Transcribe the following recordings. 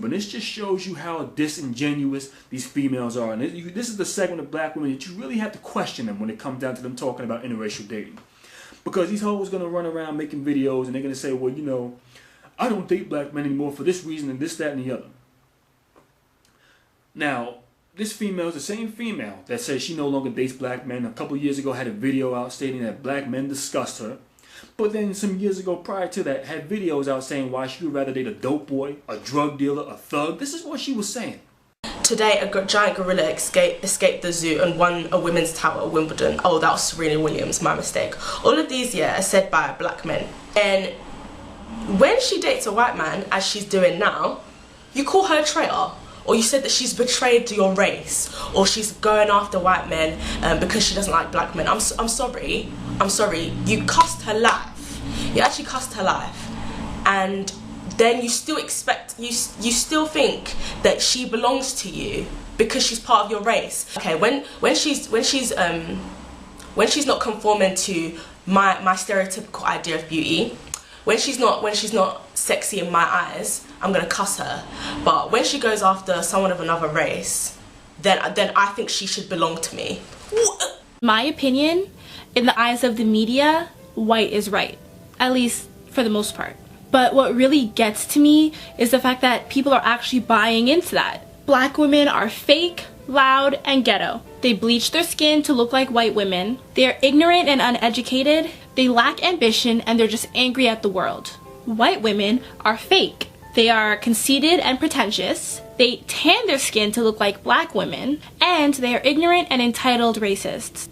And this just shows you how disingenuous these females are. And this is the segment of black women that you really have to question them when it comes down to them talking about interracial dating. Because these hoes going to run around making videos and they're going to say, well, you know, I don't date black men anymore for this reason and this, that, and the other. Now, this female is the same female that says she no longer dates black men. A couple years ago had a video out stating that black men disgust her. But then some years ago prior to that had videos out saying why she would rather date a dope boy, a drug dealer, a thug. This is what she was saying. Today, a giant gorilla escaped the zoo and won a women's title at Wimbledon. Oh, that was Serena Williams, my mistake. All of these, yeah, are said by black men. And when she dates a white man, as she's doing now, you call her a traitor. Or you said that she's betrayed your race. Or she's going after white men because she doesn't like black men. I'm sorry. You cussed her life. You actually cussed her life. And then you still you still think that she belongs to you because she's part of your race. Okay, when she's not conforming to my stereotypical idea of beauty, when she's not sexy in my eyes, I'm gonna cuss her. But when she goes after someone of another race, then I think she should belong to me. My opinion, in the eyes of the media, white is right, at least for the most part. But what really gets to me is the fact that people are actually buying into that. Black women are fake, loud, and ghetto. They bleach their skin to look like white women. They are ignorant and uneducated. They lack ambition and they're just angry at the world. White women are fake. They are conceited and pretentious. They tan their skin to look like black women. And they are ignorant and entitled racists.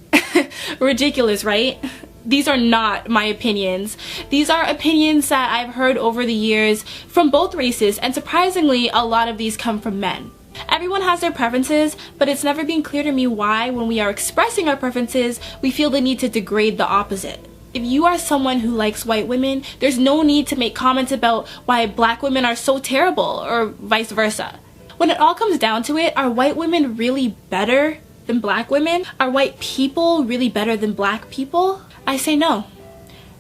Ridiculous, right? These are not my opinions. These are opinions that I've heard over the years from both races, and surprisingly, a lot of these come from men. Everyone has their preferences, but it's never been clear to me why, when we are expressing our preferences, we feel the need to degrade the opposite. If you are someone who likes white women, there's no need to make comments about why black women are so terrible, or vice versa. When it all comes down to it, are white women really better than black women? Are white people really better than black people? I say no.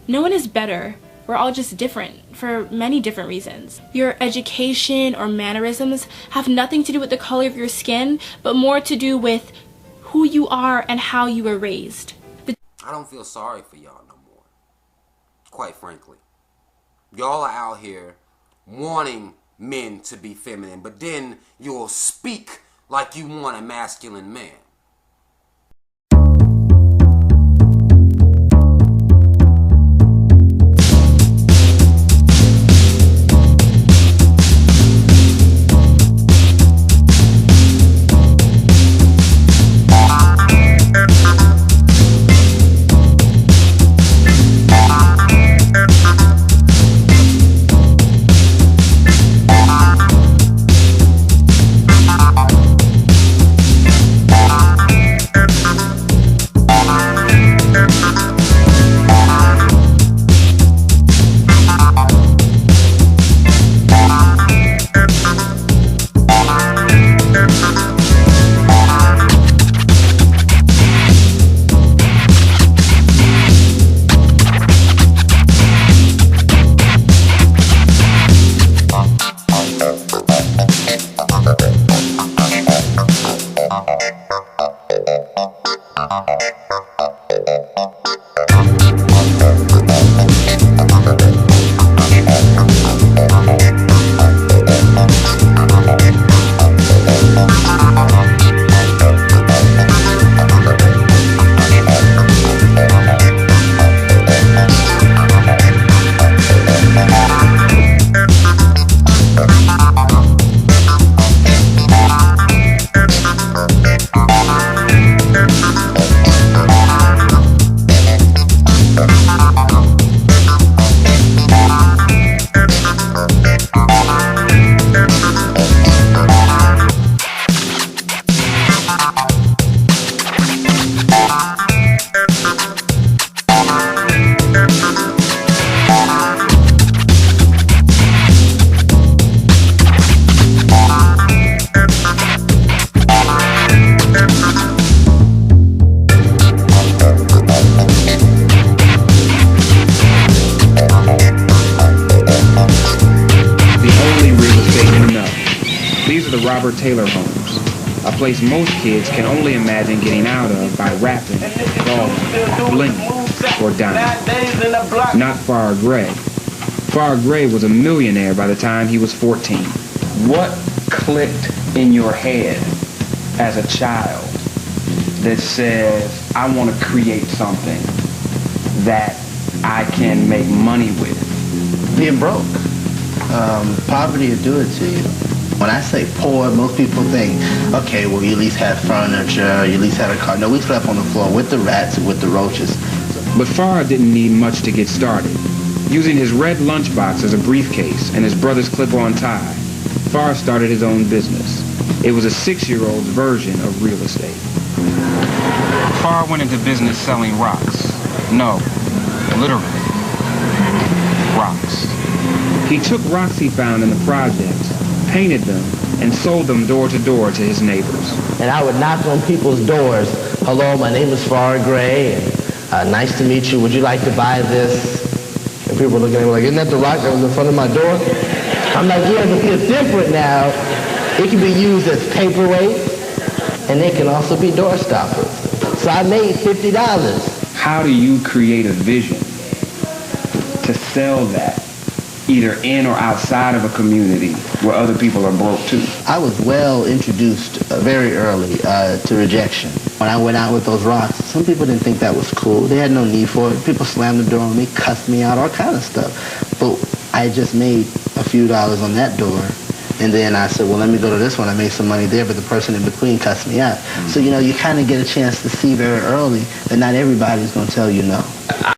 No one is better. We're all just different for many different reasons. Your education or mannerisms have nothing to do with the color of your skin, but more to do with who you are and how you were raised. I don't feel sorry for y'all no more. Quite frankly. Y'all are out here wanting men to be feminine, but then you'll speak like you want a masculine man. Robert Taylor homes, a place most kids can only imagine getting out of by rapping, balling, blinging, or dying. Not Farrah Gray. Farrah Gray was a millionaire by the time he was 14. What clicked in your head as a child that says, I want to create something that I can make money with? Being broke. Poverty will do it to you. When I say poor, most people think, okay, well, you at least had furniture, you at least had a car. No, we slept on the floor with the rats and with the roaches. But Farrah didn't need much to get started. Using his red lunchbox as a briefcase and his brother's clip-on tie, Farrah started his own business. It was a 6-year-old's version of real estate. Farrah went into business selling rocks. No, literally, rocks. He took rocks he found in the projects, painted them, and sold them door to door to his neighbors. And I would knock on people's doors. Hello, my name is Farrah Gray, and nice to meet you. Would you like to buy this? And people were looking at me like, isn't that the rock that was in front of my door? I'm like, yeah, but it's different now. It can be used as paperweight, and they can also be door stoppers. So I made $50. How do you create a vision to sell that, either in or outside of a community where other people are broke too? I was well introduced very early to rejection. When I went out with those rocks, some people didn't think that was cool. They had no need for it. People slammed the door on me, cussed me out, all kind of stuff. But I just made a few dollars on that door. And then I said, well, let me go to this one. I made some money there, but the person in between cussed me out. So, you know, you kind of get a chance to see very early that not everybody's going to tell you no.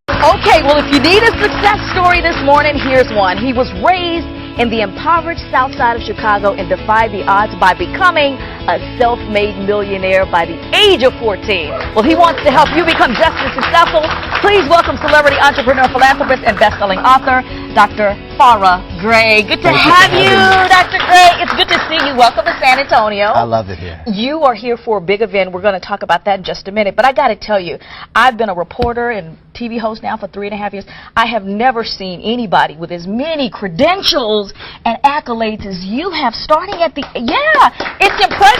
Okay, well, if you need a success story this morning, here's one. He was raised in the impoverished south side of Chicago and defied the odds by becoming a self-made millionaire by the age of 14. Well, he wants to help you become just as successful. Please welcome celebrity entrepreneur, philanthropist, and best-selling author, Dr. Farrah Gray. Good to have you, Dr. Gray. It's good to see you. Welcome to San Antonio. I love it here. You are here for a big event. We're going to talk about that in just a minute. But I got to tell you, I've been a reporter and TV host now for 3.5 years. I have never seen anybody with as many credentials and accolades as you have, starting at the, it's impressive.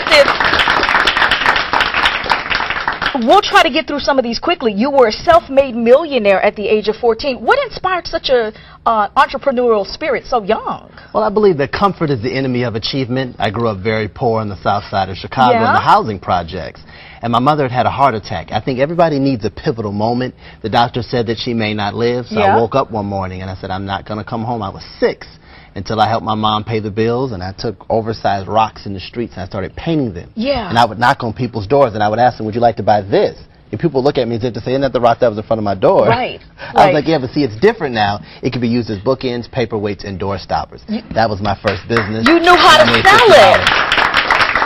We'll try to get through some of these quickly. You were a self-made millionaire at the age of 14. What inspired such a entrepreneurial spirit so young? Well, I believe that comfort is the enemy of achievement. I grew up very poor on the south side of Chicago in the housing projects. And my mother had had a heart attack. I think everybody needs a pivotal moment. The doctor said that she may not live, so I woke up one morning and I said, I'm not going to come home. I was 6 until I helped my mom pay the bills, and I took oversized rocks in the streets and I started painting them. And I would knock on people's doors and I would ask them, would you like to buy this? And people look at me as if to say, isn't that the rock that was in front of my door? Right. I was like, yeah, but see, it's different now. It can be used as bookends, paperweights, and door stoppers. That was my first business. You knew how to sell it.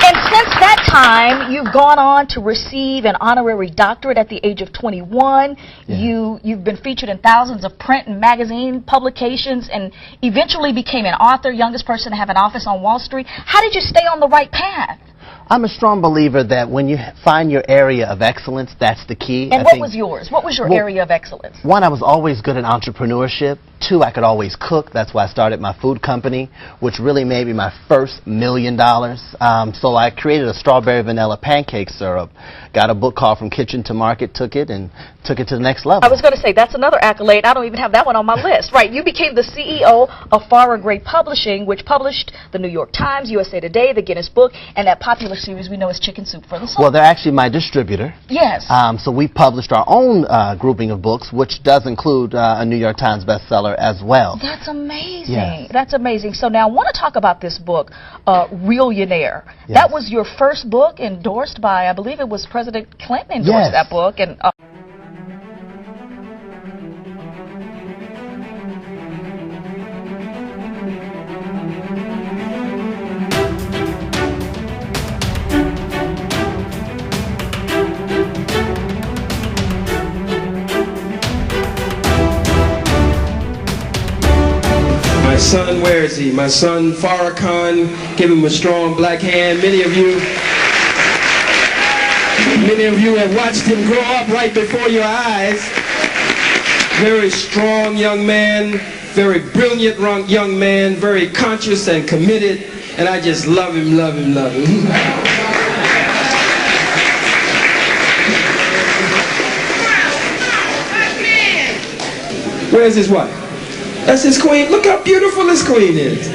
And since that time, you've gone on to receive an honorary doctorate at the age of 21. You've been featured in thousands of print and magazine publications and eventually became an author, youngest person to have an office on Wall Street. How did you stay on the right path? I'm a strong believer that when you find your area of excellence, that's the key. And what was yours? What was your area of excellence? One, I was always good at entrepreneurship. 2, I could always cook. That's why I started my food company, which really made me my first $1 million. So I created a strawberry vanilla pancake syrup, got a book called From Kitchen to Market, took it to the next level. I was going to say, that's another accolade. I don't even have that one on my list. Right, you became the CEO of Farrah Gray Publishing, which published the New York Times, USA Today, the Guinness Book, and that popular series we know as Chicken Soup for the Soul. Well, they're actually my distributor. Yes. So we published our own grouping of books, which does include a New York Times bestseller as well. That's amazing. Yes. That's amazing. So now I want to talk about this book, Realionaire. Yes. That was your first book endorsed by, I believe it was President Clinton endorsed that book. And my son, where is he? My son, Farrakhan, give him a strong black hand. Many of you have watched him grow up right before your eyes. Very strong young man, very brilliant young man, very conscious and committed. and I just love him, love him, love him. Where's his wife? That's his queen. Look how beautiful his queen is.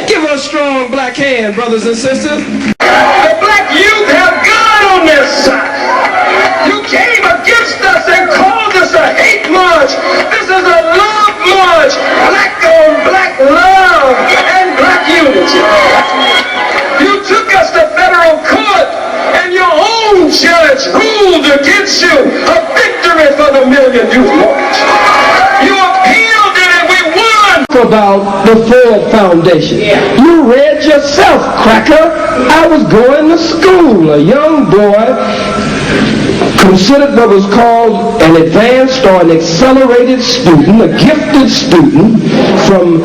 Give her a strong black hand, brothers and sisters. The black youth have God on their side. You came against us and called us a hate march. This is a love march. Black on black love and black unity. You took us to federal court and your own judge ruled against you. A victory for the Million Youth March. You appealed it and we won. About the Ford Foundation. You read yourself, cracker. I was going to school. A young boy considered what was called an advanced or an accelerated student, a gifted student, from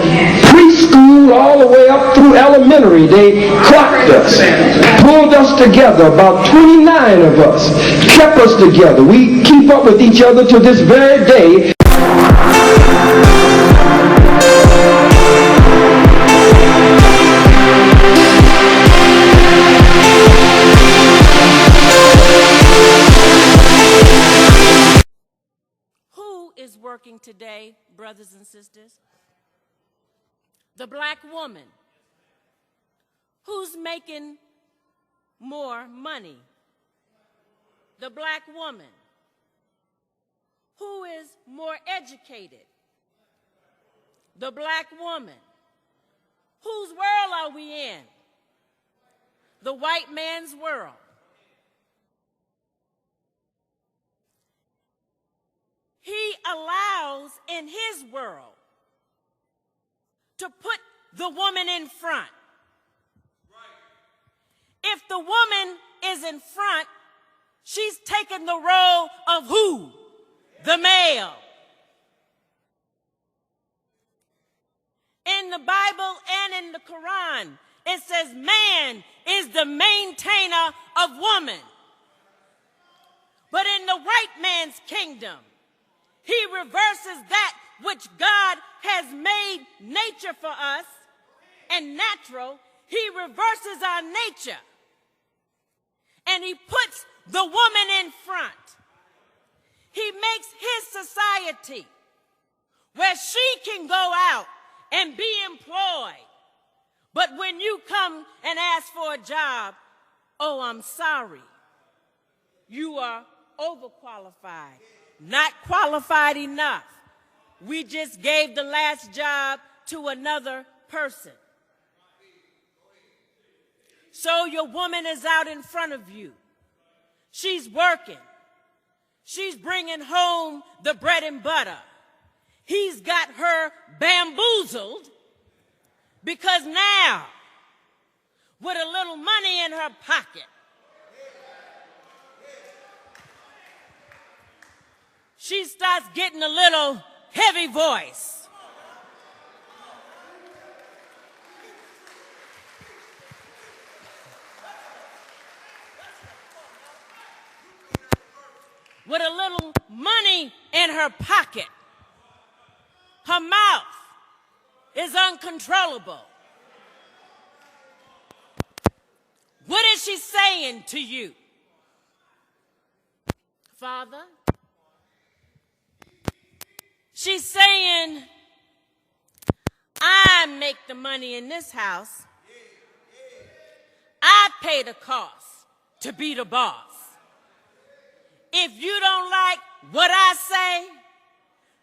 preschool all the way up through elementary. They clocked us, pulled us together, about 29 of us, kept us together. We keep up with each other to this very day. Is working today, brothers and sisters? The black woman who's making more money. The black woman who is more educated. The black woman whose world are we in? The white man's world. He allows in his world to put the woman in front. If the woman is in front, she's taken the role of who? The male. In the Bible and in the Quran, it says man is the maintainer of woman. But in the white man's kingdom, he reverses that which God has made nature for us and natural. He reverses our nature. And he puts the woman in front. He makes his society where she can go out and be employed. But when you come and ask for a job, oh, I'm sorry. You are overqualified. Not qualified enough. We just gave the last job to another person. So your woman is out in front of you. She's working. She's bringing home the bread and butter. He's got her bamboozled because now, with a little money in her pocket, she starts getting a little heavy voice. With a little money in her pocket, her mouth is uncontrollable. What is she saying to you? Father? She's saying, I make the money in this house. I pay the cost to be the boss. If you don't like what I say,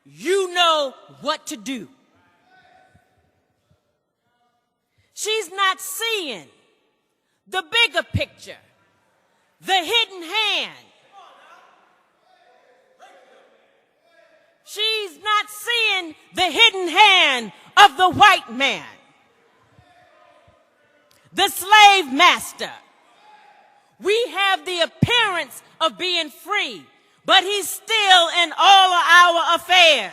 you know what to do. She's not seeing the bigger picture, the hidden hand. She's not seeing the hidden hand of the white man, the slave master. We have the appearance of being free, but he's still in all of our affairs.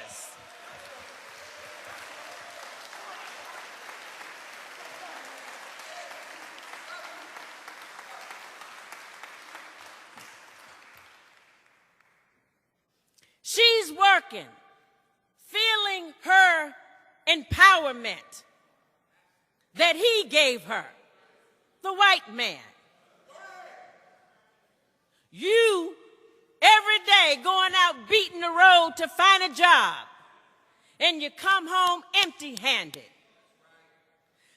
She's working, feeling her empowerment. that he gave her, the white man. You, every day, going out beating the road to find a job, and you come home empty-handed.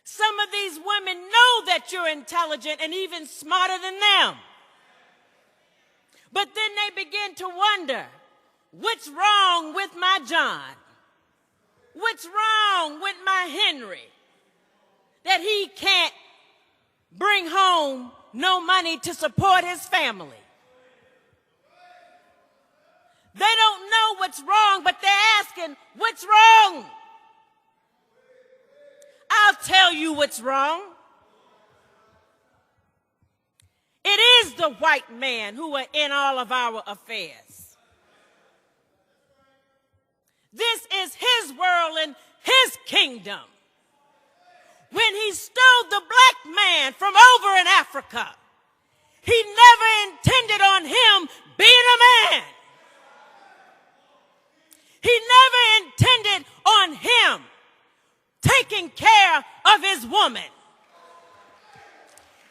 Some of these women know that you're intelligent and even smarter than them. But then they begin to wonder, what's wrong with my John? What's wrong with my Henry? That he can't bring home no money to support his family. They don't know what's wrong, but they're asking, what's wrong? I'll tell you what's wrong. It is the white man who are in all of our affairs. This is his world and his kingdom. When he stole the black man from over in Africa, he never intended on him being a man. He never intended on him taking care of his woman.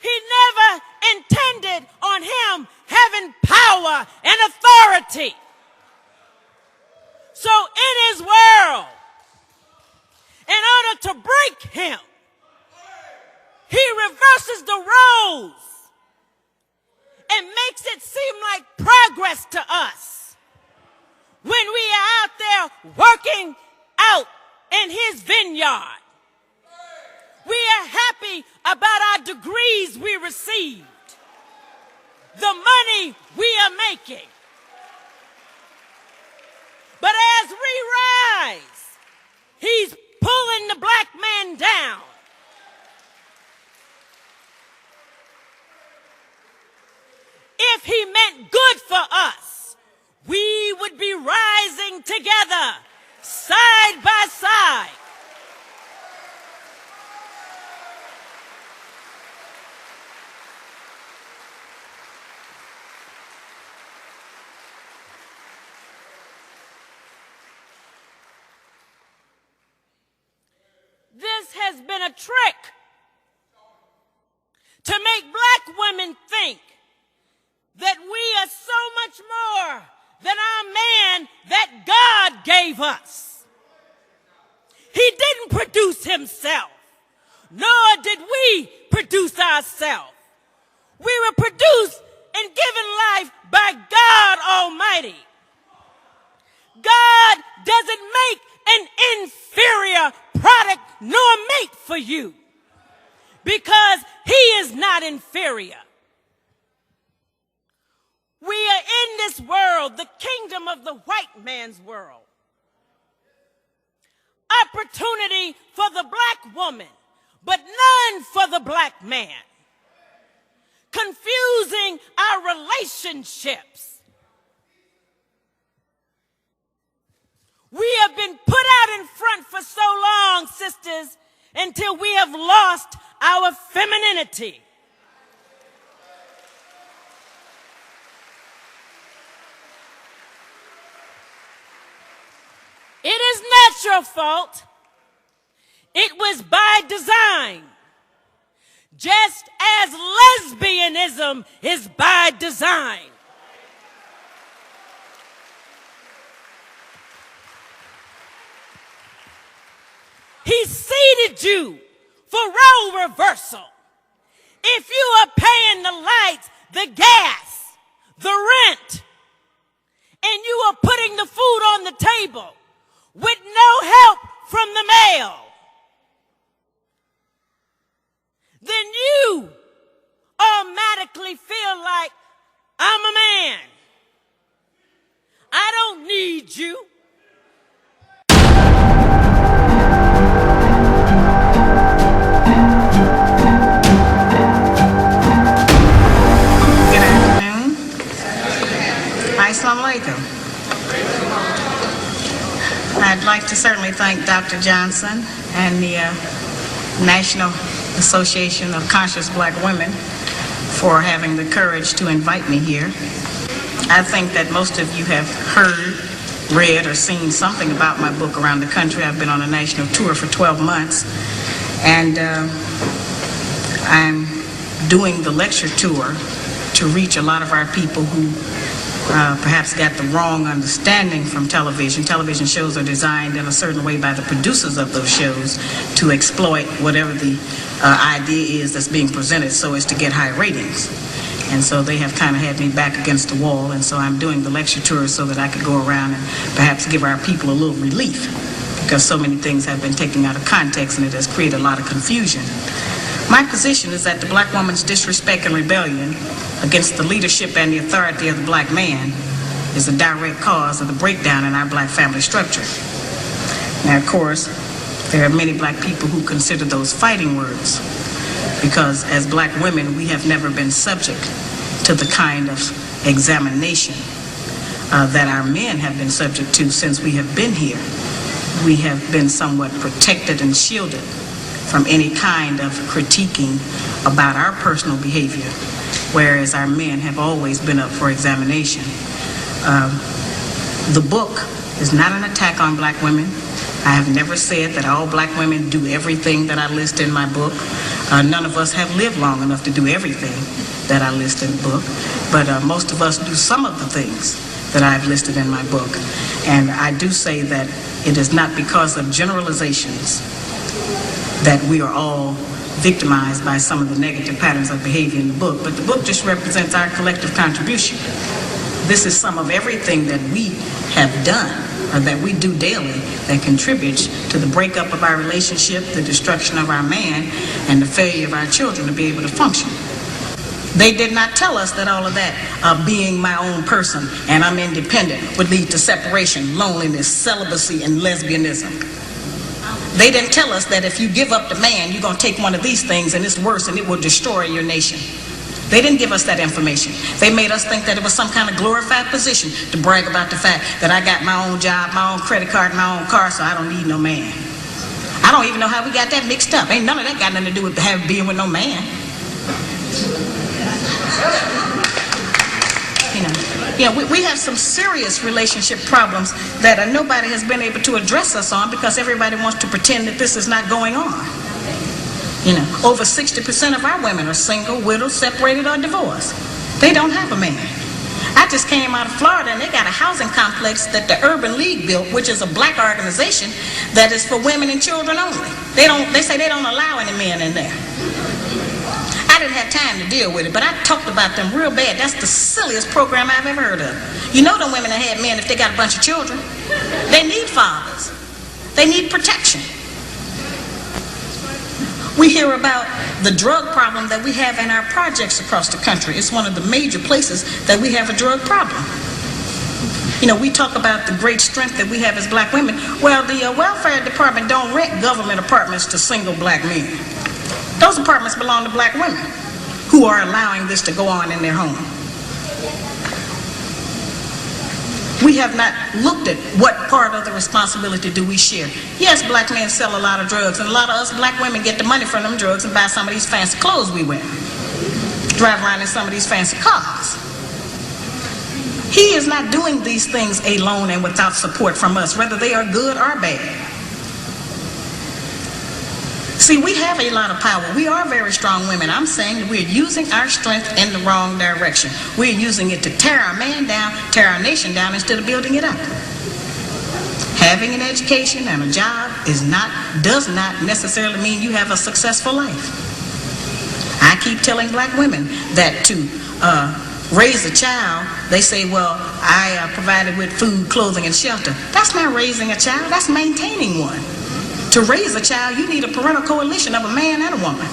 He never intended on him having power and authority. So in his world, in order to break him, he reverses the roles and makes it seem like progress to us when we are out there working out in his vineyard. We are happy about our degrees we received, the money we are making. But as we rise, he's pulling the black man down. If he meant good for us, we would be rising together, side by side. This has been a trick to make black women think that we are so much more than our man that God gave us. He didn't produce himself, nor did we produce ourselves. We were produced and given life by God Almighty. God doesn't make an inferior product nor mate for you, because he is not inferior. We are in this world, the kingdom of the white man's world. Opportunity for the black woman, but none for the black man. Confusing our relationships. We have been put out in front for so long, sisters, until we have lost our femininity. It is not your fault. It was by design. Just as lesbianism is by design. He seeded you for role reversal. If you are paying the lights, the gas, the rent, and you are putting the food on the table with no help from the male, then you automatically feel like, I'm a man. I don't need you. Good afternoon. Assalamu alaikum. I'd like to certainly thank Dr. Johnson and the National Association of Conscious Black Women for having the courage to invite me here. I think that most of you have heard, read, or seen something about my book around the country. I've been on a national tour for 12 months, And I'm doing the lecture tour to reach a lot of our people who perhaps got the wrong understanding from television. Television shows are designed in a certain way by the producers of those shows to exploit whatever the idea is that's being presented so as to get high ratings. And so they have kind of had me back against the wall, and so I'm doing the lecture tour so that I could go around and perhaps give our people a little relief, because so many things have been taken out of context and it has created a lot of confusion. My position is that the black woman's disrespect and rebellion against the leadership and the authority of the black man is a direct cause of the breakdown in our black family structure. Now, of course, there are many black people who consider those fighting words, because as black women, we have never been subject to the kind of examination that our men have been subject to since we have been here. We have been somewhat protected and shielded from any kind of critiquing about our personal behavior, whereas our men have always been up for examination. The book is not an attack on black women. I have never said that all black women do everything that I list in my book. None of us have lived long enough to do everything that I list in the book, but most of us do some of the things that I've listed in my book. And I do say that it is not because of generalizations that we are all victimized by some of the negative patterns of behavior in the book, but the book just represents our collective contribution. This is some of everything that we have done, or that we do daily, that contributes to the breakup of our relationship, the destruction of our man, and the failure of our children to be able to function. They did not tell us that all of that, being my own person and I'm independent, would lead to separation, loneliness, celibacy, and lesbianism. They didn't tell us that if you give up the man, you're going to take one of these things and it's worse and it will destroy your nation. They didn't give us that information. They made us think that it was some kind of glorified position to brag about the fact that I got my own job, my own credit card, my own car, so I don't need no man. I don't even know how we got that mixed up. Ain't none of that got nothing to do with being with no man. We have some serious relationship problems that nobody has been able to address us on, because everybody wants to pretend that this is not going on. Over 60% of our women are single, widowed, separated, or divorced. They don't have a man. I just came out of Florida, and they got a housing complex that the Urban League built, which is a black organization that is for women and children only. They say they don't allow any men in there. I didn't have time to deal with it, but I talked about them real bad. That's the silliest program I've ever heard of. You know them women that had men if they got a bunch of children. They need fathers. They need protection. We hear about the drug problem that we have in our projects across the country. It's one of the major places that we have a drug problem. We talk about the great strength that we have as black women. Well, the welfare department don't rent government apartments to single black men. Those apartments belong to black women who are allowing this to go on in their home. We have not looked at what part of the responsibility do we share. Yes, black men sell a lot of drugs, and a lot of us black women get the money from them drugs and buy some of these fancy clothes we wear. Drive around in some of these fancy cars. He is not doing these things alone and without support from us, whether they are good or bad. See, we have a lot of power. We are very strong women. I'm saying that we're using our strength in the wrong direction. We're using it to tear our man down, tear our nation down, instead of building it up. Having an education and a job does not necessarily mean you have a successful life. I keep telling black women that to raise a child, they say, well, I provided with food, clothing, and shelter. That's not raising a child, that's maintaining one. To raise a child, you need a parental coalition of a man and a woman.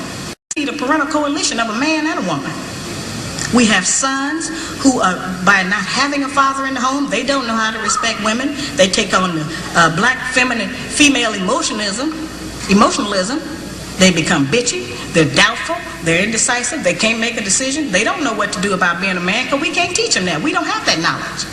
You need a parental coalition of a man and a woman. We have sons who, by not having a father in the home, they don't know how to respect women. They take on the black female emotionalism. They become bitchy. They're doubtful. They're indecisive. They can't make a decision. They don't know what to do about being a man, because we can't teach them that. We don't have that knowledge.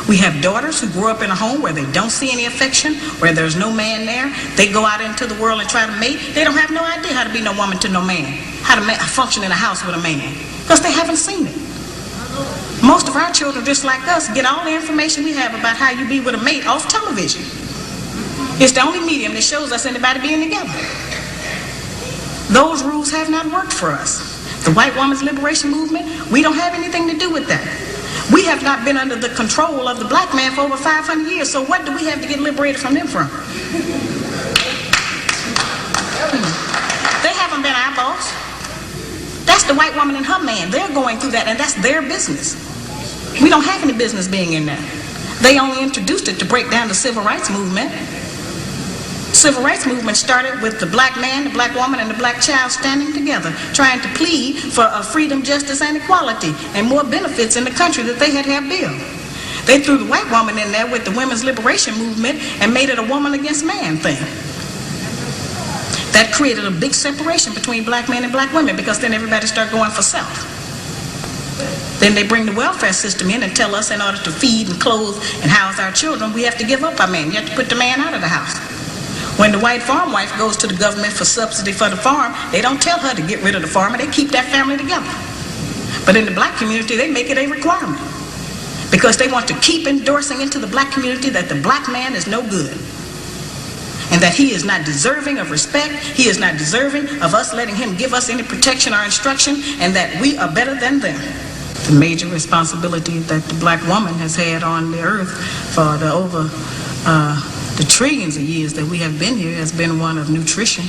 We have daughters who grow up in a home where they don't see any affection, where there's no man there. They go out into the world and try to mate. They don't have no idea how to be no woman to no man, how to function in a house with a man, because they haven't seen it. Most of our children, just like us, get all the information we have about how you be with a mate off television. It's the only medium that shows us anybody being together. Those rules have not worked for us. The white woman's liberation movement, we don't have anything to do with that. We have not been under the control of the black man for over 500 years, so what do we have to get liberated from them from? They haven't been our boss. That's the white woman and her man. They're going through that, and that's their business. We don't have any business being in that. They only introduced it to break down the civil rights movement. Civil rights movement started with the black man, the black woman, and the black child standing together, trying to plead for freedom, justice, and equality, and more benefits in the country that they had built. They threw the white woman in there with the women's liberation movement and made it a woman against man thing. That created a big separation between black men and black women, because then everybody started going for self. Then they bring the welfare system in and tell us in order to feed and clothe and house our children, we have to give up our man. You have to put the man out of the house. When the white farm wife goes to the government for subsidy for the farm, they don't tell her to get rid of the farmer. They keep that family together. But in the black community, they make it a requirement, because they want to keep endorsing into the black community that the black man is no good, and that he is not deserving of respect, he is not deserving of us letting him give us any protection or instruction, and that we are better than them. The major responsibility that the black woman has had on the earth for the trillions of years that we have been here has been one of nutrition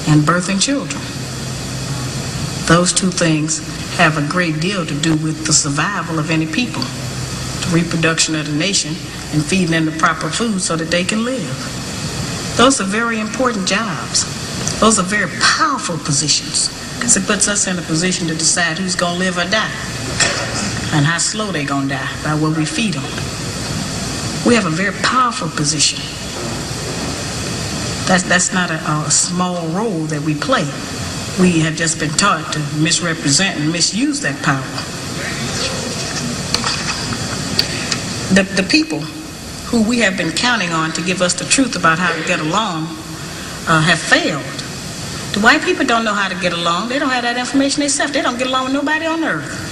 and birthing children. Those two things have a great deal to do with the survival of any people, the reproduction of the nation, and feeding them the proper food so that they can live. Those are very important jobs. Those are very powerful positions, because it puts us in a position to decide who's going to live or die, and how slow they're going to die by what we feed them. We have a very powerful position. That's not a small role that we play. We have just been taught to misrepresent and misuse that power. The people who we have been counting on to give us the truth about how to get along have failed. The white people don't know how to get along. They don't have that information themselves. They don't get along with nobody on earth.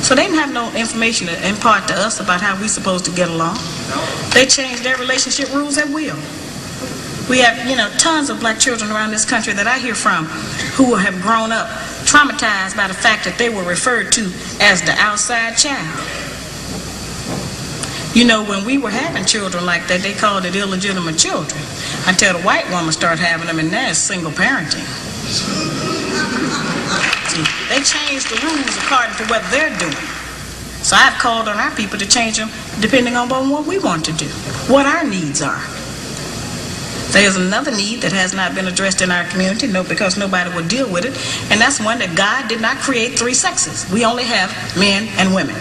So they didn't have no information to impart to us about how we're supposed to get along. They changed their relationship rules at will. We have, tons of black children around this country that I hear from who have grown up traumatized by the fact that they were referred to as the outside child. When we were having children like that, they called it illegitimate children, until the white woman started having them, and now it's single parenting. See, they changed the rules according to what they're doing. So I've called on our people to change them depending on what we want to do, what our needs are. There's another need that has not been addressed in our community, because nobody will deal with it, and that's one that God did not create three sexes. We only have men and women.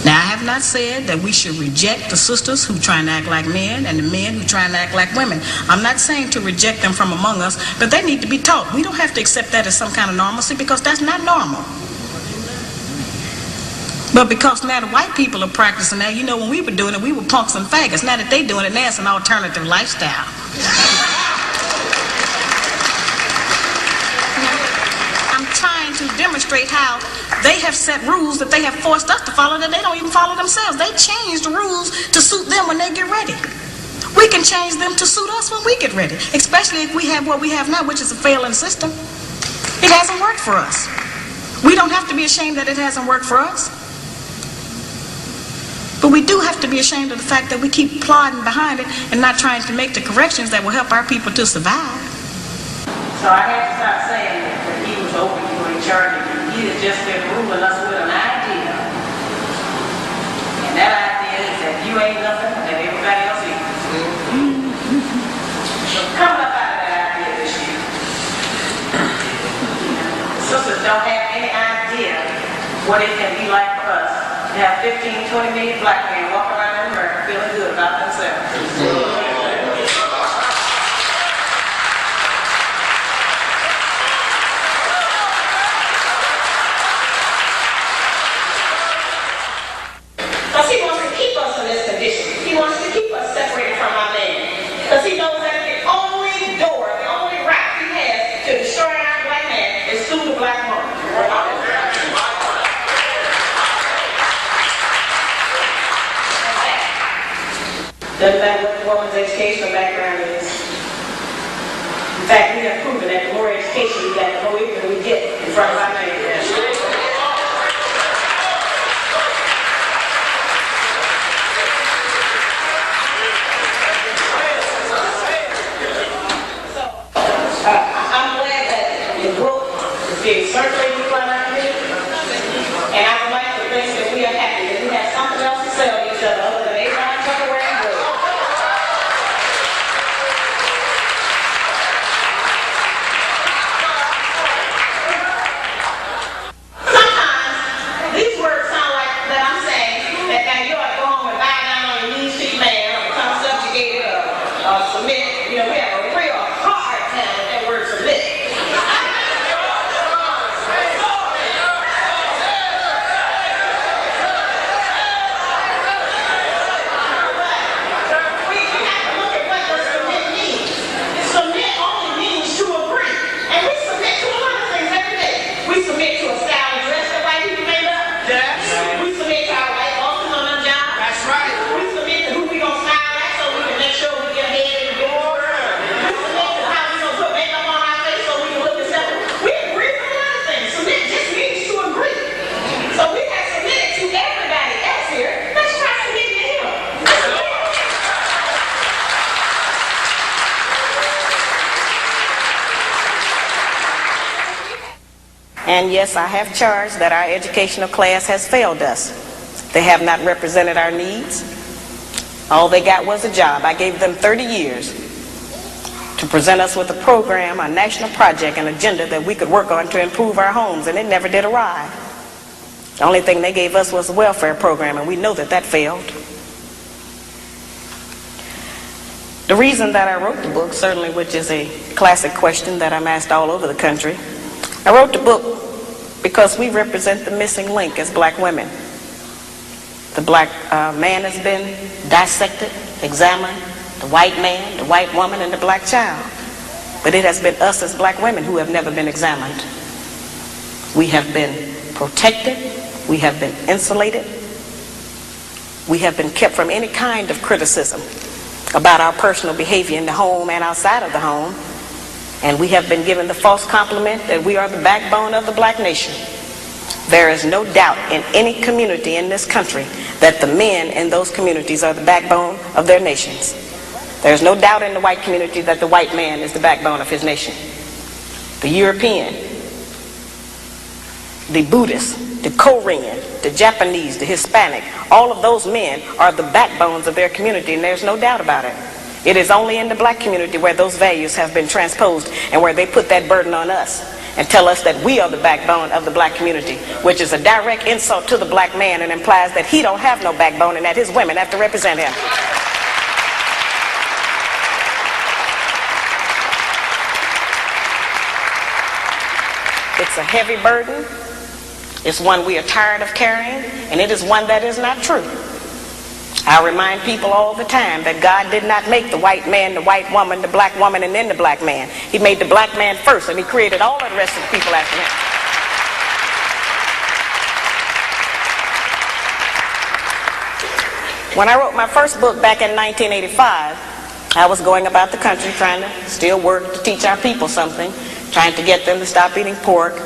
Now, I have not said that we should reject the sisters who try and act like men and the men who try and act like women. I'm not saying to reject them from among us, but they need to be taught. We don't have to accept that as some kind of normalcy, because that's not normal. But because now the white people are practicing that, when we were doing it, we were punks and faggots. Now that they're doing it, now it's an alternative lifestyle. I'm trying to demonstrate how they have set rules that they have forced us to follow that they don't even follow themselves. They change the rules to suit them when they get ready. We can change them to suit us when we get ready, especially if we have what we have now, which is a failing system. It hasn't worked for us. We don't have to be ashamed that it hasn't worked for us. But we do have to be ashamed of the fact that we keep plodding behind it and not trying to make the corrections that will help our people to survive. So I had to stop saying that he was over you in charge of you. He has just been ruling us with an idea. And that idea is that you ain't nothing that everybody else is. So come up out of that idea this year. Sisters don't have any idea what it can be like for us to have 15, 20 million black men walk around in America feeling good about themselves. Because he wants to keep us in this condition. He wants to keep us separated from our man. Because he knows that the only door, the only route he has to destroy our black man is through the black woman. Doesn't matter what the woman's educational background is. In fact, we have proven that the more education we get, the more ignorant we get in front of our neighbors. I'm glad that the book is being circulated around our community, and I would like to think that we are happy that we have something else to sell each other other than Avon, Tupperware, and Wood. Sometimes these words sound like that I'm saying that now you ought to go home and bow down on your knees to your man or become subjugated or submit. You know, we have a real hard time with that word submit. And yes, I have charged that our educational class has failed us. They have not represented our needs. All they got was a job. I gave them 30 years to present us with a program, a national project, an agenda that we could work on to improve our homes, and it never did arrive. The only thing they gave us was a welfare program, and we know that that failed. The reason that I wrote the book, certainly, which is a classic question that I'm asked all over the country, I wrote the book because we represent the missing link as black women. The black man has been dissected, examined, the white man, the white woman, and the black child. But it has been us as black women who have never been examined. We have been protected, we have been insulated, we have been kept from any kind of criticism about our personal behavior in the home and outside of the home. And we have been given the false compliment that we are the backbone of the black nation. There is no doubt in any community in this country that the men in those communities are the backbone of their nations. There is no doubt in the white community that the white man is the backbone of his nation. The European, the Buddhist, the Korean, the Japanese, the Hispanic, all of those men are the backbones of their community, and there's no doubt about it. It is only in the black community where those values have been transposed and where they put that burden on us and tell us that we are the backbone of the black community, which is a direct insult to the black man and implies that he don't have no backbone and that his women have to represent him. It's a heavy burden. It's one we are tired of carrying, and it is one that is not true. I remind people all the time that God did not make the white man, the white woman, the black woman, and then the black man. He made the black man first, and he created all of the rest of the people after him. When I wrote my first book back in 1985, I was going about the country trying to still work to teach our people something, trying to get them to stop eating pork.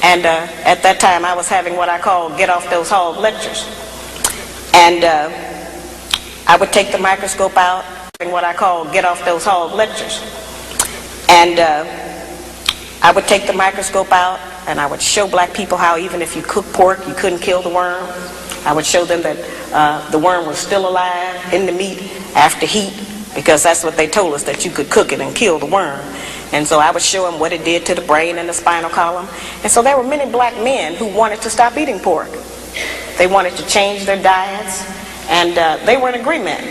And at that time, I was having what I call get off those hog lectures. And I would take the microscope out, and what I call get off those hog lectures. And I would take the microscope out, and I would show black people how even if you cook pork, you couldn't kill the worm. I would show them that the worm was still alive in the meat after heat, because that's what they told us, that you could cook it and kill the worm. And so I would show them what it did to the brain and the spinal column. And so there were many black men who wanted to stop eating pork. They wanted to change their diets, and they were in agreement.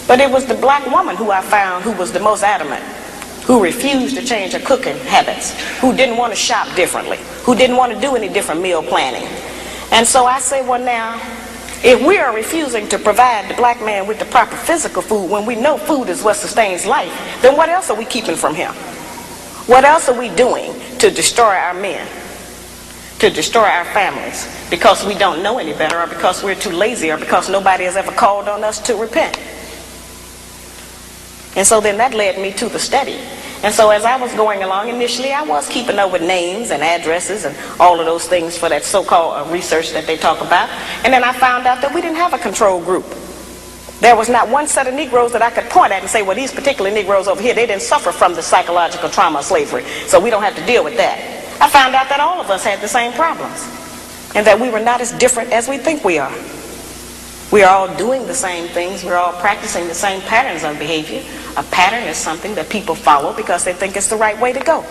But it was the black woman who I found who was the most adamant, who refused to change her cooking habits, who didn't want to shop differently, who didn't want to do any different meal planning. And so I say, well now, if we are refusing to provide the black man with the proper physical food when we know food is what sustains life, then what else are we keeping from him? What else are we doing to destroy our men, to destroy our families, because we don't know any better, or because we're too lazy, or because nobody has ever called on us to repent? And so then that led me to the study. And so as I was going along, initially I was keeping up with names and addresses and all of those things for that so-called research that they talk about. And then I found out that we didn't have a control group. There was not one set of Negroes that I could point at and say, well, these particular Negroes over here, they didn't suffer from the psychological trauma of slavery, so we don't have to deal with that. I found out that all of us had the same problems, and that we were not as different as we think we are. We are all doing the same things. We're all practicing the same patterns of behavior. A pattern is something that people follow because they think it's the right way to go.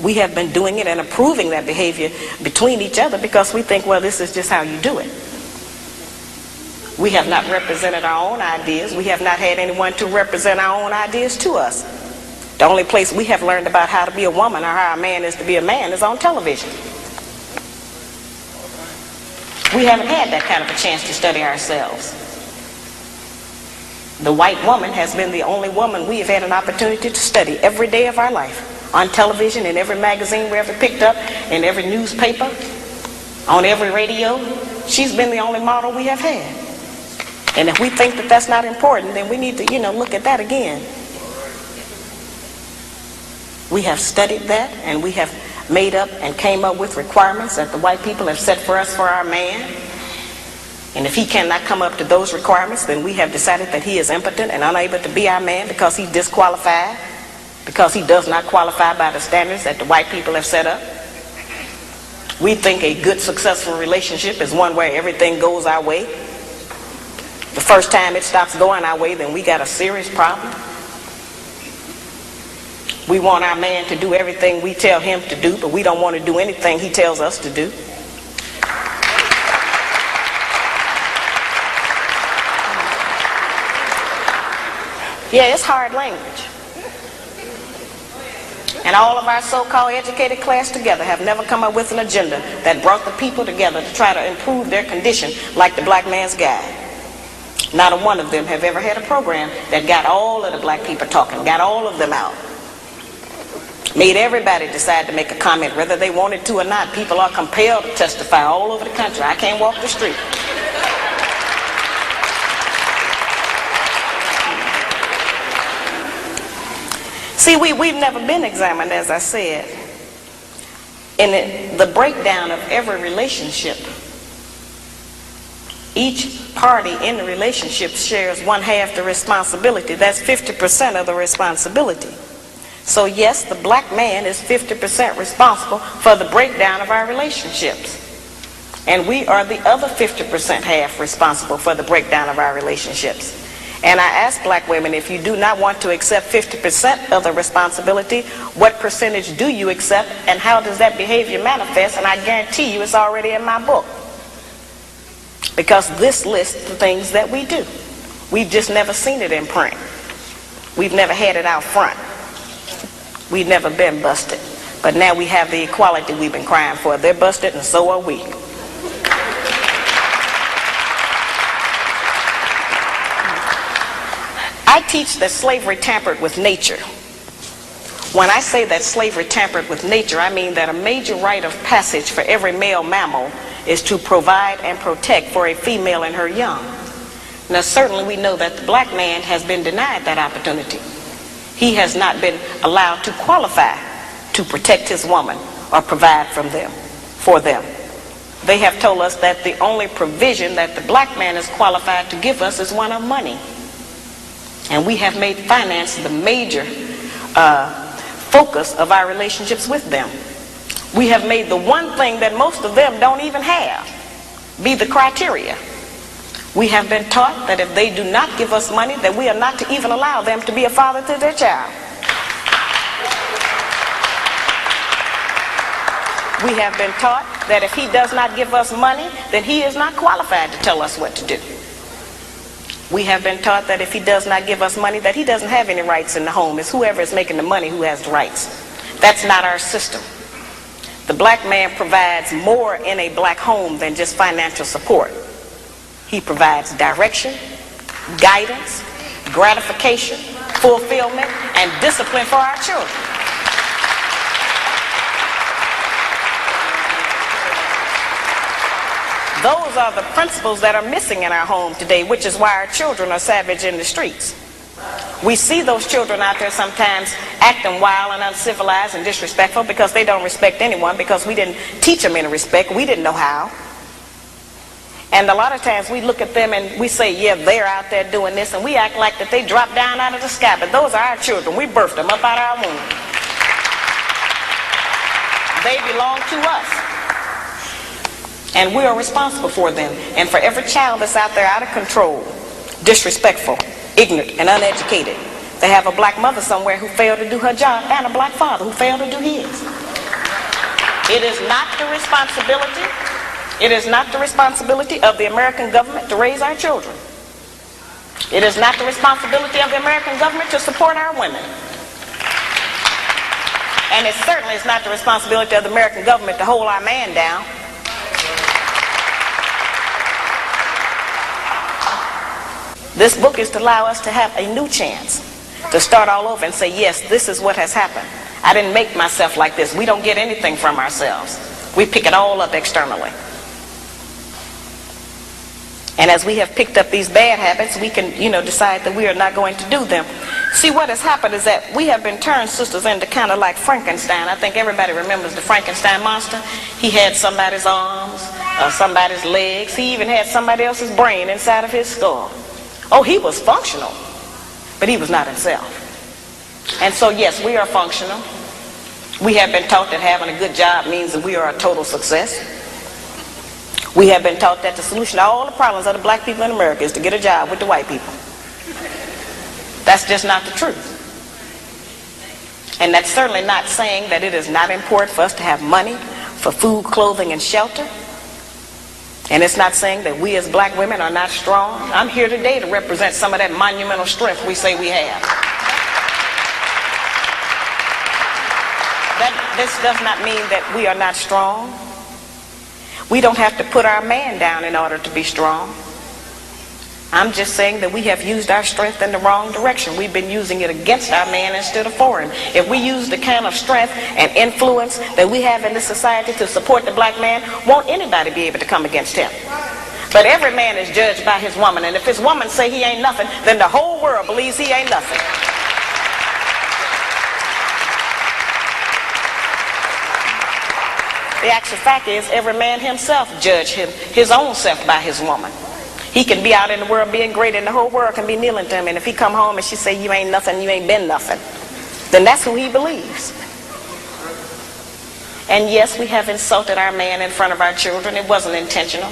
We have been doing it and approving that behavior between each other because we think, well, this is just how you do it. We have not represented our own ideas. We have not had anyone to represent our own ideas to us. The only place we have learned about how to be a woman or how a man is to be a man is on television. We haven't had that kind of a chance to study ourselves. The white woman has been the only woman we have had an opportunity to study every day of our life. On television, in every magazine we ever picked up, in every newspaper, on every radio. She's been the only model we have had. And if we think that that's not important, then we need to, look at that again. We have studied that, and we have made up and came up with requirements that the white people have set for us for our man. And if he cannot come up to those requirements, then we have decided that he is impotent and unable to be our man because he's disqualified, because he does not qualify by the standards that the white people have set up. We think a good, successful relationship is one where everything goes our way. The first time it stops going our way, then we got a serious problem. We want our man to do everything we tell him to do, but we don't want to do anything he tells us to do. Yeah, it's hard language. And all of our so-called educated class together have never come up with an agenda that brought the people together to try to improve their condition like the Black Man's Guide. Not a one of them have ever had a program that got all of the black people talking, got all of them out. Made everybody decide to make a comment whether they wanted to or not. People are compelled to testify all over the country. I can't walk the street. See, we've never been examined, as I said. In the breakdown of every relationship, each party in the relationship shares 1/2 the responsibility. That's 50% of the responsibility. So yes, the black man is 50% responsible for the breakdown of our relationships. And we are the other 50% half responsible for the breakdown of our relationships. And I ask black women, if you do not want to accept 50% of the responsibility, what percentage do you accept, and how does that behavior manifest? And I guarantee you it's already in my book. Because this lists the things that we do. We've just never seen it in print. We've never had it out front. We've never been busted. But now we have the equality we've been crying for. They're busted and so are we. I teach that slavery tampered with nature. When I say that slavery tampered with nature, I mean that a major rite of passage for every male mammal is to provide and protect for a female and her young. Now certainly we know that the black man has been denied that opportunity. He has not been allowed to qualify to protect his woman or provide for them. They have told us that the only provision that the black man is qualified to give us is one of money. And we have made finance the major focus of our relationships with them. We have made the one thing that most of them don't even have be the criteria. We have been taught that if they do not give us money, that we are not to even allow them to be a father to their child. We have been taught that if he does not give us money, then he is not qualified to tell us what to do. We have been taught that if he does not give us money, that he doesn't have any rights in the home. It's whoever is making the money who has the rights. That's not our system. The black man provides more in a black home than just financial support. He provides direction, guidance, gratification, fulfillment, and discipline for our children. Those are the principles that are missing in our home today, which is why our children are savage in the streets. We see those children out there sometimes acting wild and uncivilized and disrespectful because they don't respect anyone, because we didn't teach them any respect. We didn't know how. And a lot of times we look at them and we say, yeah, they're out there doing this, and we act like that they dropped down out of the sky. But those are our children. We birthed them up out of our womb. They belong to us. And we are responsible for them. And for every child that's out there out of control, disrespectful, ignorant, and uneducated, they have a black mother somewhere who failed to do her job, and a black father who failed to do his. It is not the responsibility of the American government to raise our children. It is not the responsibility of the American government to support our women. And it certainly is not the responsibility of the American government to hold our man down. This book is to allow us to have a new chance to start all over and say, yes, this is what has happened. I didn't make myself like this. We don't get anything from ourselves. We pick it all up externally. And as we have picked up these bad habits, we can, decide that we are not going to do them. See, what has happened is that we have been turned, sisters, into kind of like Frankenstein. I think everybody remembers the Frankenstein monster. He had somebody's arms, somebody's legs. He even had somebody else's brain inside of his skull. Oh, he was functional, but he was not himself. And so, yes, we are functional. We have been taught that having a good job means that we are a total success. We have been taught that the solution to all the problems of the black people in America is to get a job with the white people. That's just not the truth. And that's certainly not saying that it is not important for us to have money for food, clothing, and shelter. And it's not saying that we as black women are not strong. I'm here today to represent some of that monumental strength we say we have. This does not mean that we are not strong. We don't have to put our man down in order to be strong. I'm just saying that we have used our strength in the wrong direction. We've been using it against our man instead of for him. If we use the kind of strength and influence that we have in this society to support the black man, won't anybody be able to come against him? But every man is judged by his woman, and if his woman say he ain't nothing, then the whole world believes he ain't nothing. The actual fact is, every man himself judge his own self by his woman. He can be out in the world being great, and the whole world can be kneeling to him. And if he come home and she say, you ain't nothing, you ain't been nothing, then that's who he believes. And yes, we have insulted our man in front of our children. It wasn't intentional.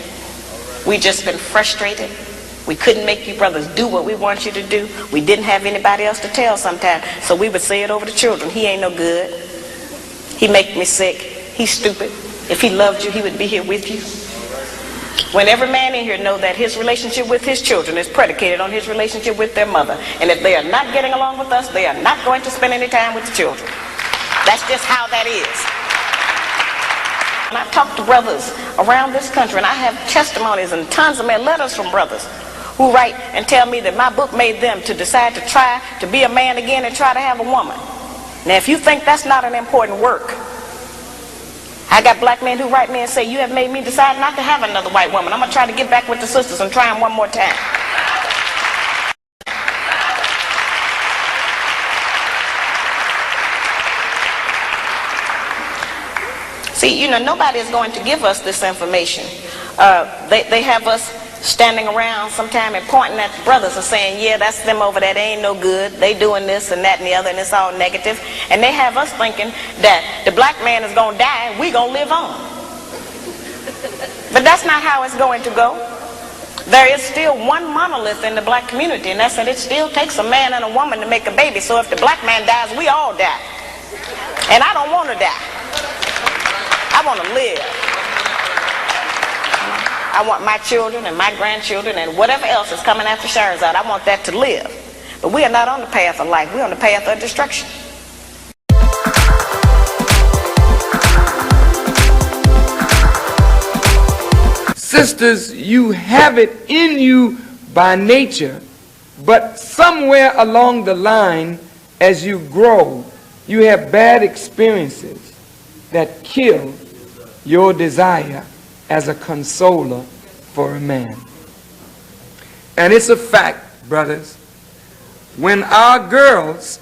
We just been frustrated. We couldn't make you brothers do what we want you to do. We didn't have anybody else to tell sometimes. So we would say it over the children. He ain't no good. He make me sick. He's stupid. If he loved you, he would be here with you. When every man in here knows that his relationship with his children is predicated on his relationship with their mother. And if they are not getting along with us, they are not going to spend any time with the children. That's just how that is. And I've talked to brothers around this country, and I have testimonies and tons of letters from brothers who write and tell me that my book made them to decide to try to be a man again and try to have a woman. Now, if you think that's not an important work, I got black men who write me and say, you have made me decide not to have another white woman. I'm going to try to get back with the sisters and try them one more time. See, nobody is going to give us this information. They have us standing around sometime and pointing at the brothers and saying, yeah, that's them over there, they ain't no good, they doing this and that and the other, and it's all negative. And they have us thinking that the black man is going to die and we going to live on. But that's not how it's going to go. There is still one monolith in the black community, and that's that it still takes a man and a woman to make a baby. So if the black man dies, we all die. And I don't want to die. I want to live. I want my children and my grandchildren and whatever else is coming after Shahrazad, I want that to live. But we are not on the path of life. We're on the path of destruction. Sisters, you have it in you by nature, but somewhere along the line, as you grow, you have bad experiences that kill your desire as a consoler for a man. And it's a fact, brothers, when our girls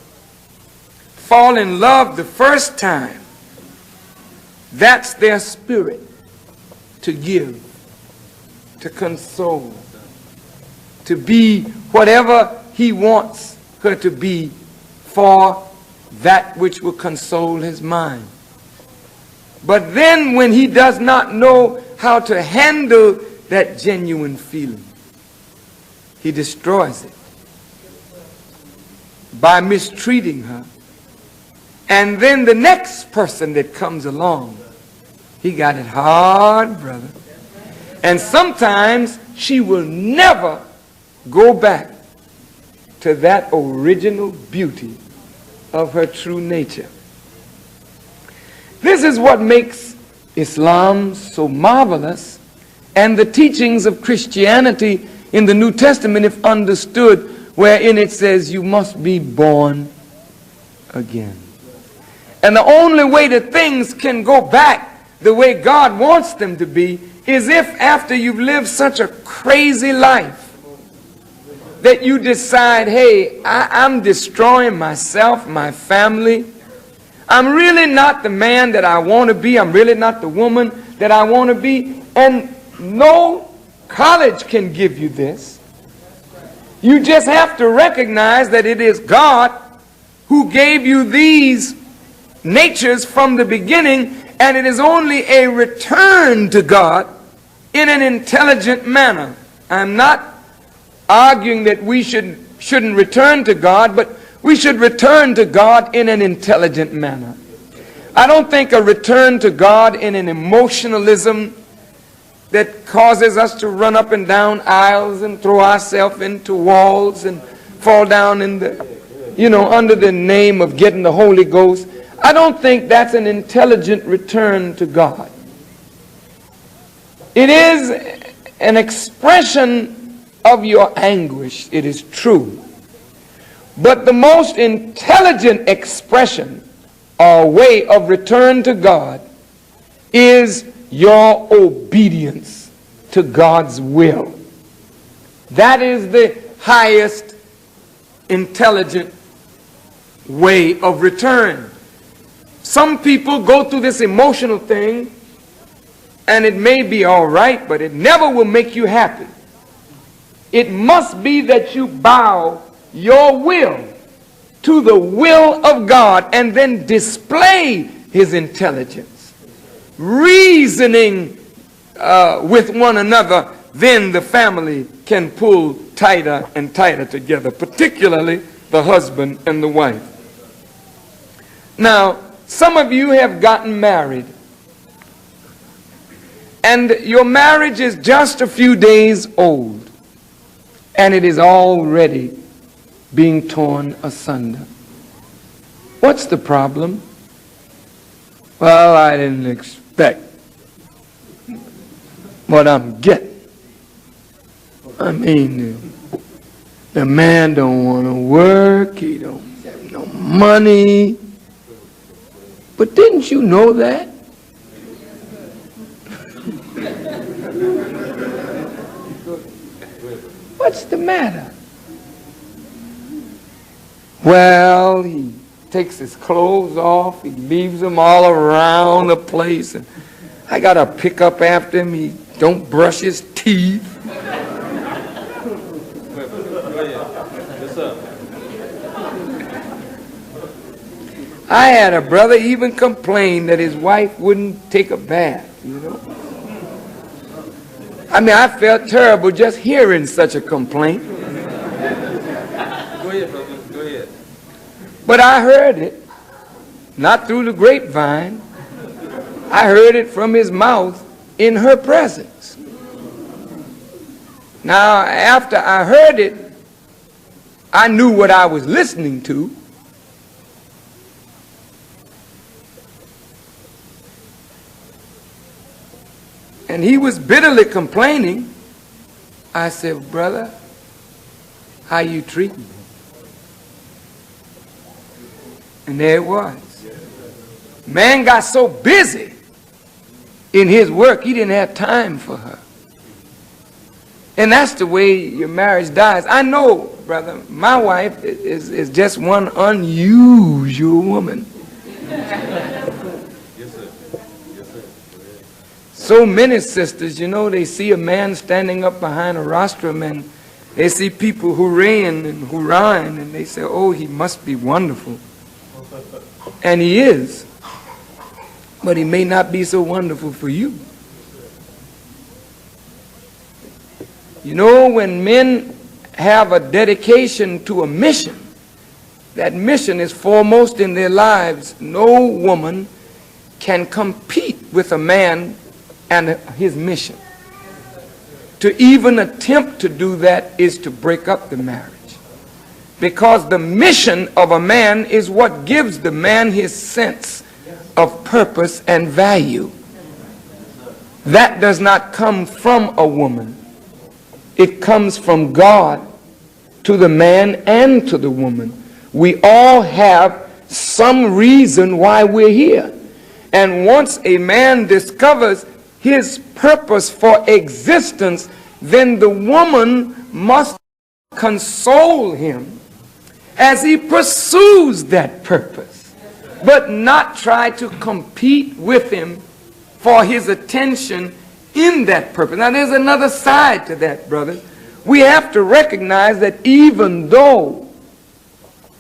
fall in love the first time, that's their spirit to give, to console, to be whatever he wants her to be for that which will console his mind. But then when he does not know how to handle that genuine feeling, he destroys it by mistreating her. And then the next person that comes along, he got it hard, brother. And sometimes she will never go back to that original beauty of her true nature. This is what makes Islam so marvelous, and the teachings of Christianity in the New Testament, if understood, wherein it says you must be born again. And the only way that things can go back the way God wants them to be is if after you've lived such a crazy life that you decide, hey, I'm destroying myself, my family. I'm really not the man that I want to be. I'm really not the woman that I want to be. And no college can give you this. You just have to recognize that it is God who gave you these natures from the beginning, and it is only a return to God in an intelligent manner. I'm not arguing that we shouldn't return to God, but we should return to God in an intelligent manner. I don't think a return to God in an emotionalism that causes us to run up and down aisles and throw ourselves into walls and fall down in the, under the name of getting the Holy Ghost. I don't think that's an intelligent return to God. It is an expression of your anguish, it is true. But the most intelligent expression or way of return to God is your obedience to God's will. That is the highest intelligent way of return. Some people go through this emotional thing and it may be all right, but it never will make you happy. It must be that you bow your will to the will of God and then display his intelligence, reasoning with one another. Then the family can pull tighter and tighter together, particularly the husband and the wife. Now, some of you have gotten married, and your marriage is just a few days old, and it is already being torn asunder. What's the problem? Well, I didn't expect what I'm getting. I mean, the man don't want to work, he don't have no money. But didn't you know that? What's the matter? Well, he takes his clothes off, he leaves them all around the place, and I gotta pick up after him. He don't brush his teeth. I had a brother even complain that his wife wouldn't take a bath, I mean, I felt terrible just hearing such a complaint. Go ahead, brother. Go ahead. But I heard it, not through the grapevine. I heard it from his mouth in her presence. Now, after I heard it, I knew what I was listening to. And he was bitterly complaining. I said, brother, how you treating me? And there it was. Man got so busy in his work, he didn't have time for her. And that's the way your marriage dies. I know brother, my wife is just one unusual woman. So many sisters, you know, they see a man standing up behind a rostrum and they see people hooraying and hoorahing and they say, oh, he must be wonderful. And he is. But he may not be so wonderful for you. You know, when men have a dedication to a mission, that mission is foremost in their lives. No woman can compete with a man and his mission. To even attempt to do that is to break up the marriage. Because the mission of a man is what gives the man his sense of purpose and value. That does not come from a woman. It comes from God to the man and to the woman. We all have some reason why we're here. And once a man discovers his purpose for existence, then the woman must console him as he pursues that purpose, but not try to compete with him for his attention in that purpose. Now there's another side to that, brothers. We have to recognize that even though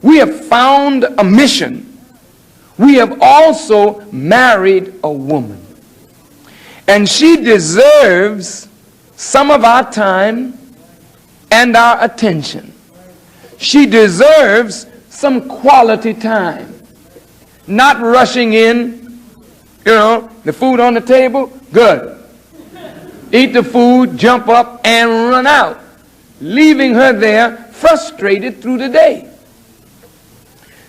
we have found a mission, we have also married a woman. And she deserves some of our time and our attention. She deserves some quality time. Not rushing in, you know, the food on the table, good. Eat the food, jump up, and run out. Leaving her there frustrated through the day.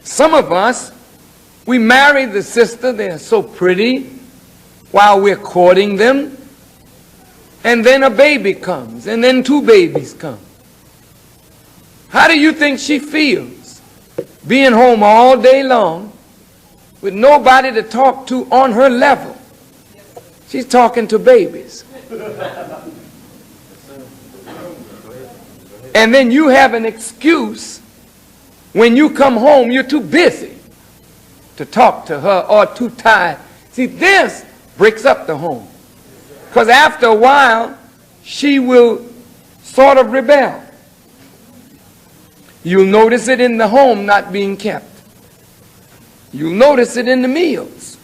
Some of us, we marry the sister, they're so pretty, while we're courting them, and then a baby comes, and then two babies come. How do you think she feels being home all day long with nobody to talk to on her level? She's talking to babies. And then you have an excuse when you come home, you're too busy to talk to her or too tired. See, this breaks up the home. Because after a while, she will sort of rebel. You'll notice it in the home not being kept. You'll notice it in the meals.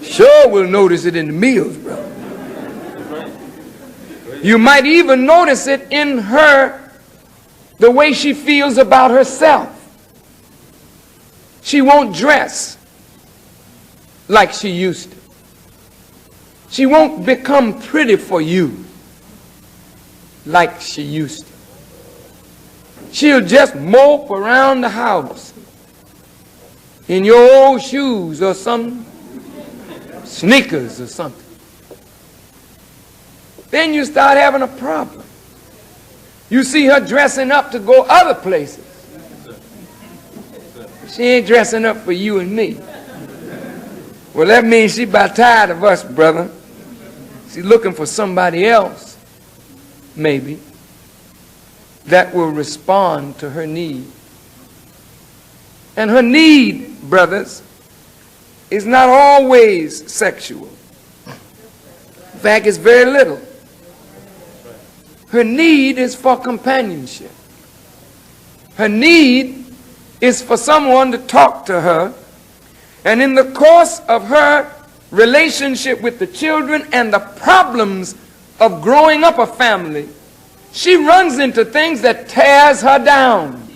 Sure will notice it in the meals, brother. You might even notice it in her, the way she feels about herself. She won't dress like she used to. She won't become pretty for you like she used to. She'll just mope around the house in your old shoes or some sneakers or something. Then you start having a problem. You see her dressing up to go other places. She ain't dressing up for you and me. Well, that means she's about tired of us, brother. She's looking for somebody else, maybe, that will respond to her need. And her need, brothers, is not always sexual. In fact, it's very little. Her need is for companionship. Her need is for someone to talk to her. And in the course of her relationship with the children and the problems of growing up a family, she runs into things that tears her down.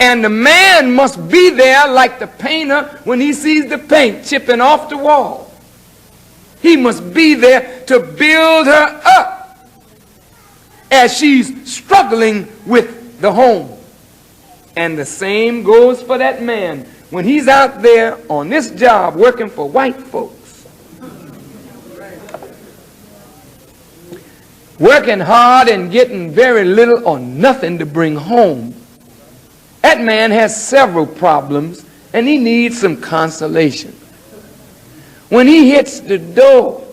And the man must be there like the painter when he sees the paint chipping off the wall. He must be there to build her up as she's struggling with the home. And the same goes for that man when he's out there on this job working for white folks. Working hard and getting very little or nothing to bring home. That man has several problems and he needs some consolation. When he hits the door,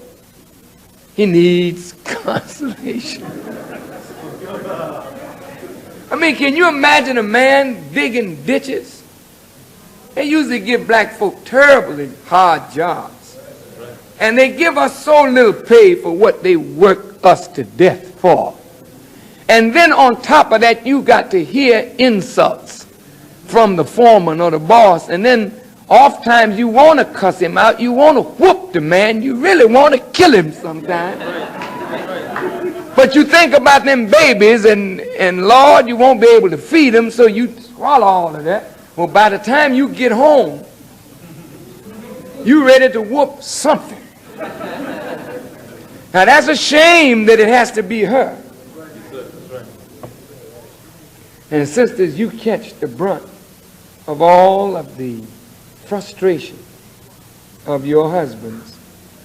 He needs consolation. I mean, can you imagine a man digging ditches? They usually give black folk terribly hard jobs. And they give us so little pay for what they work us to death for. And then on top of that, you got to hear insults from the foreman or the boss. And then oftentimes you want to cuss him out. You want to whoop the man. You really want to kill him sometimes. But you think about them babies and Lord, you won't be able to feed them, so you swallow all of that. Well, by the time you get home, you ready to whoop something. Now that's a shame that it has to be her. And sisters, you catch the brunt of all of the frustration of your husbands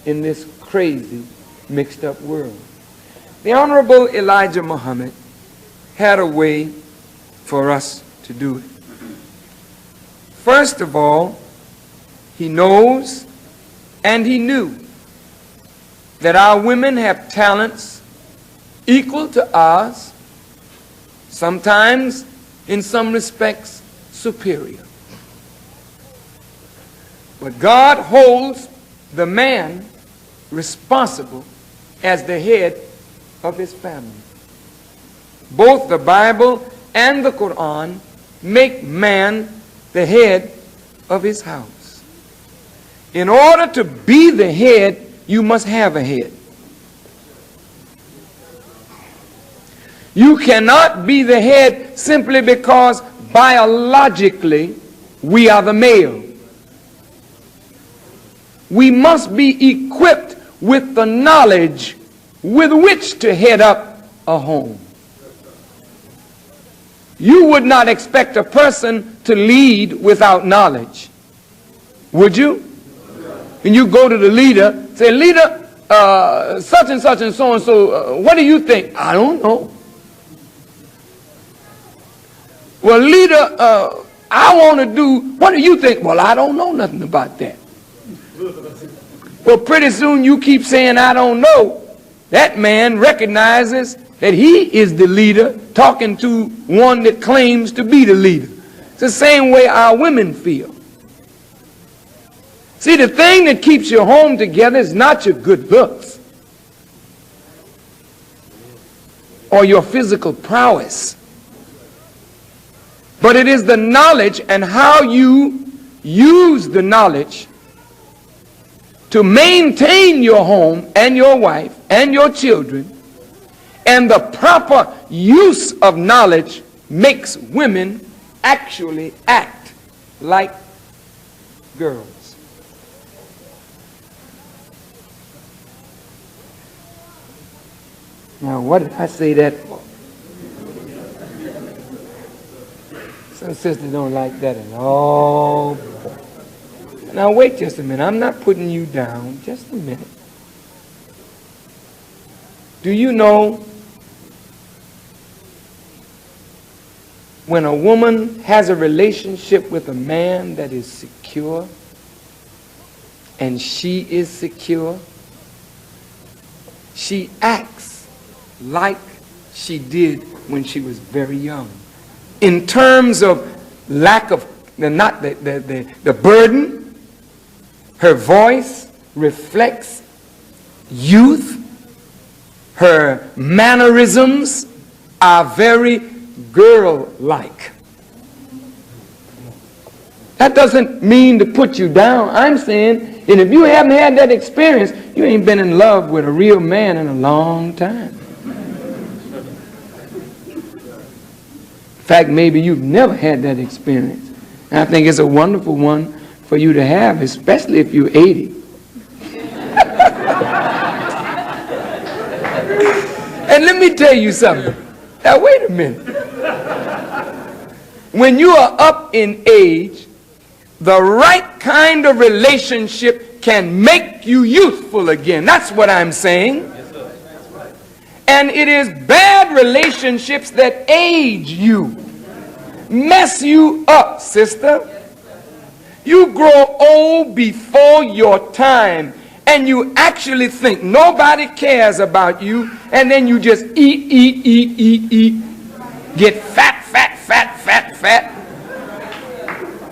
in this crazy, mixed up world. The Honorable Elijah Muhammad had a way for us to do it. First of all, he knows and he knew that our women have talents equal to ours, sometimes in some respects superior. But God holds the man responsible as the head of his family. Both the Bible and the Quran make man the head of his house. In order to be the head, you must have a head. You cannot be the head simply because biologically we are the male. We must be equipped with the knowledge with which to head up a home. You would not expect a person to lead without knowledge, would you? And you go to the leader, say, leader, such and such and so and so, what do you think? I don't know. Well, leader, I want to do, what do you think? Well, I don't know nothing about that. Well, pretty soon you keep saying, I don't know. That man recognizes that he is the leader talking to one that claims to be the leader. It's the same way our women feel. See, the thing that keeps your home together is not your good looks or your physical prowess, but it is the knowledge and how you use the knowledge to maintain your home and your wife and your children. And the proper use of knowledge makes women actually act like girls. Now, what did I say that for? Some sisters don't like that at all. Now, wait just a minute. I'm not putting you down. Just a minute. Do you know when a woman has a relationship with a man that is secure and she is secure, she acts like she did when she was very young. In terms of lack of, the burden, her voice reflects youth. Her mannerisms are very girl-like. That doesn't mean to put you down. I'm saying, and if you haven't had that experience, you ain't been in love with a real man in a long time. In fact, maybe you've never had that experience. And I think it's a wonderful one for you to have, especially if you're 80. And let me tell you something. Now, wait a minute. When you are up in age, the right kind of relationship can make you youthful again. That's what I'm saying. And it is bad relationships that age you, mess you up, sister. You grow old before your time, and you actually think nobody cares about you, and then you just eat, get fat,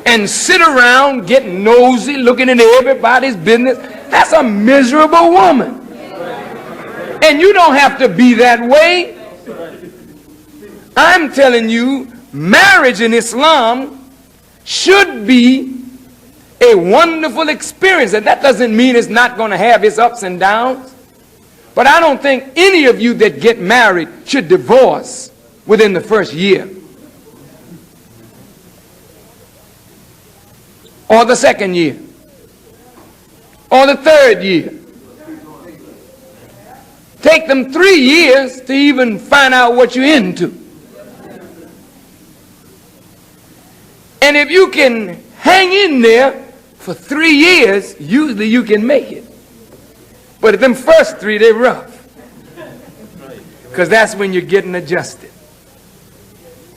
and sit around getting nosy, looking into everybody's business, that's a miserable woman. And you don't have to be that way. I'm telling you, marriage in Islam should be a wonderful experience. And that doesn't mean it's not going to have its ups and downs. But I don't think any of you that get married should divorce within the first year. Or the second year. Or the third year. Take them 3 years to even find out what you're into. And if you can hang in there for 3 years, usually you can make it. But if them first 3, they're rough. Because that's when you're getting adjusted.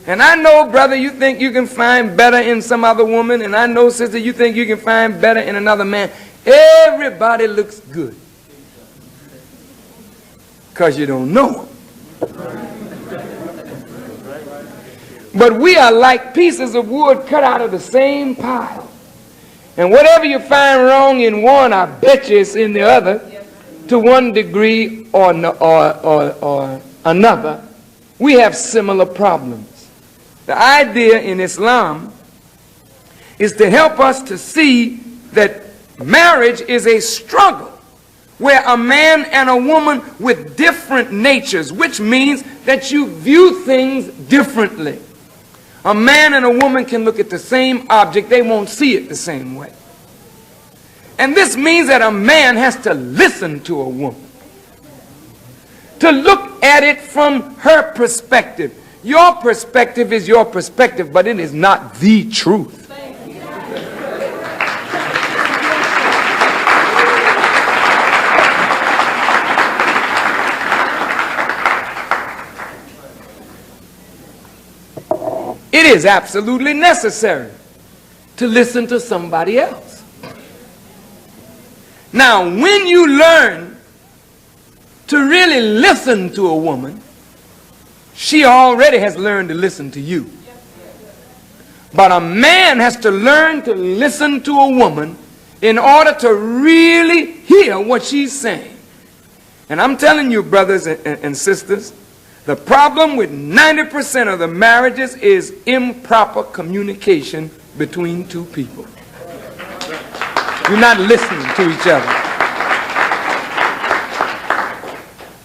And I know, brother, you think you can find better in some other woman. And I know, sister, you think you can find better in another man. Everybody looks good. Because you don't know them. But we are like pieces of wood cut out of the same pile. And whatever you find wrong in one, I bet you it's in the other to one degree or another. We have similar problems. The idea in Islam is to help us to see that marriage is a struggle where a man and a woman with different natures, which means that you view things differently. A man and a woman can look at the same object, they won't see it the same way. And this means that a man has to listen to a woman, to look at it from her perspective. Your perspective is your perspective, but it is not the truth. It is absolutely necessary to listen to somebody else. Now, when you learn to really listen to a woman, she already has learned to listen to you. But a man has to learn to listen to a woman in order to really hear what she's saying. And I'm telling you, brothers and sisters, the problem with 90% of the marriages is improper communication between two people. You're not listening to each other.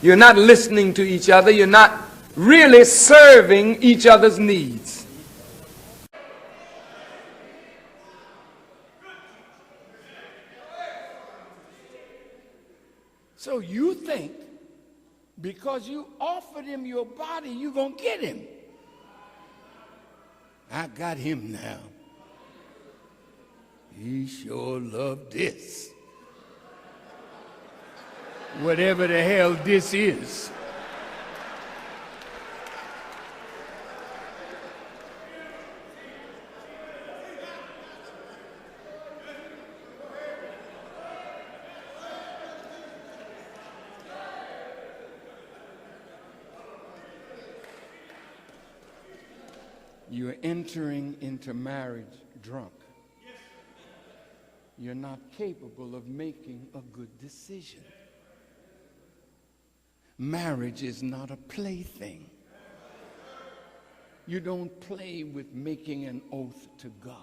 You're not listening to each other. You're not really serving each other's needs. So you think because you offered him your body, you're going to get him. I got him now. He sure loved this. Whatever the hell this is. You're entering into marriage drunk. You're not capable of making a good decision. Marriage is not a plaything. You don't play with making an oath to God.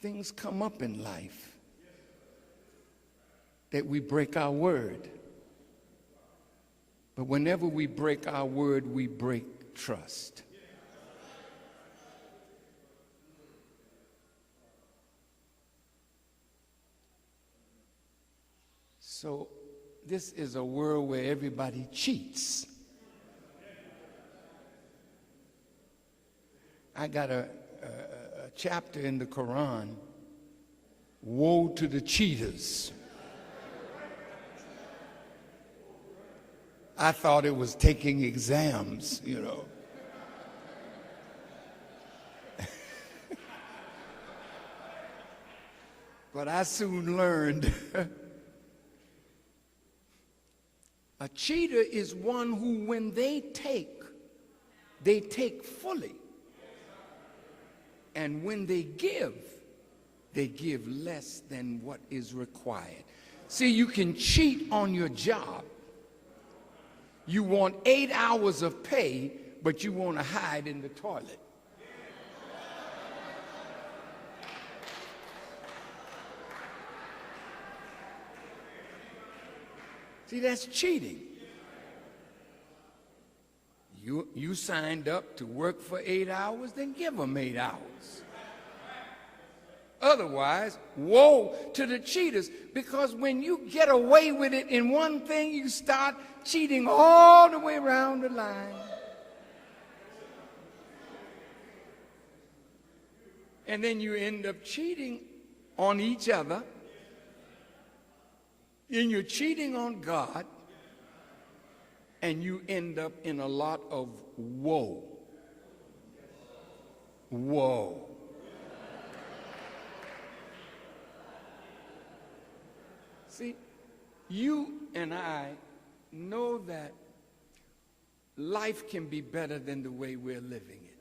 Things come up in life that we break our word. But whenever we break our word, we break trust. So this is a world where everybody cheats. I got a chapter in the Quran, woe to the cheaters. I thought it was taking exams, you know. But I soon learned a cheater is one who, when they take fully. And when they give less than what is required. See, you can cheat on your job. You want 8 hours of pay, but you want to hide in the toilet. See, that's cheating. You signed up to work for 8 hours, then give them 8 hours. Otherwise, woe to the cheaters, because when you get away with it in one thing, you start cheating all the way around the line. And then you end up cheating on each other, and you're cheating on God, and you end up in a lot of woe. Woe. See, you and I know that life can be better than the way we're living it.